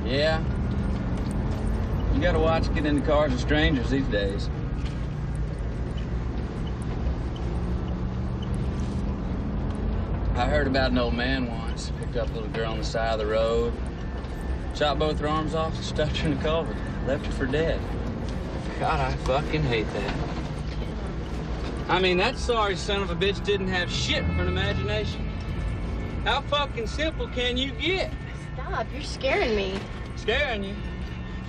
Yeah. You gotta watch getting into cars with strangers these days. I heard about an old man once. Picked up a little girl on the side of the road. Chopped both her arms off and stuffed her in the culvert. Left her for dead. God, I fucking hate that. I mean, that sorry son of a bitch didn't have shit for an imagination. How fucking simple can you get? Stop, you're scaring me. Scaring you?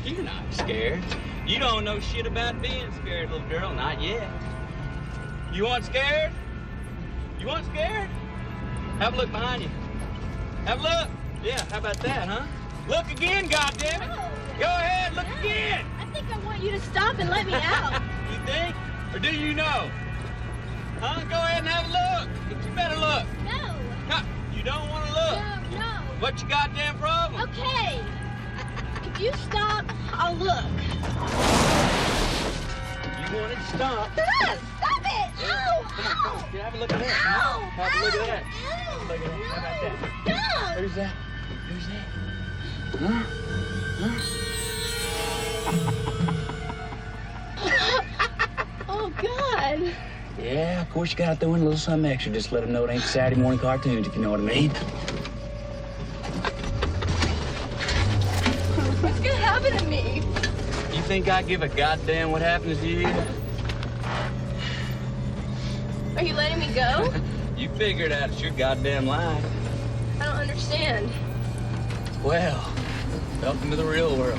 You're not scared. You don't know shit about being scared, little girl. Not yet. You want scared? You want scared? Have a look behind you. Have a look. Yeah, how about that, huh? Look again, goddammit. No. Go ahead, look No. again. I think I want you to stop and let me out. You think? Or do you know? Huh? Go ahead and have a look. But you better look. No. No, you don't want to look. No. What's your goddamn problem? Okay. If you stop, I'll look. You want it to stop. Stop it! Yeah. Ow! Come on, Ow! come on. Have a look at that. Ow! Have a look at that. Ow! Look at that. How about that? Stop! Who's that? Who's that? Huh? Oh, God. Yeah, of course you gotta throw in a little something extra. Just let them know it ain't Saturday morning cartoons, if you know what I mean. What's gonna happen to me? You think I give a goddamn what happens to you? Are you letting me go? You figure it out. It's your goddamn life. I don't understand. Well, welcome to the real world.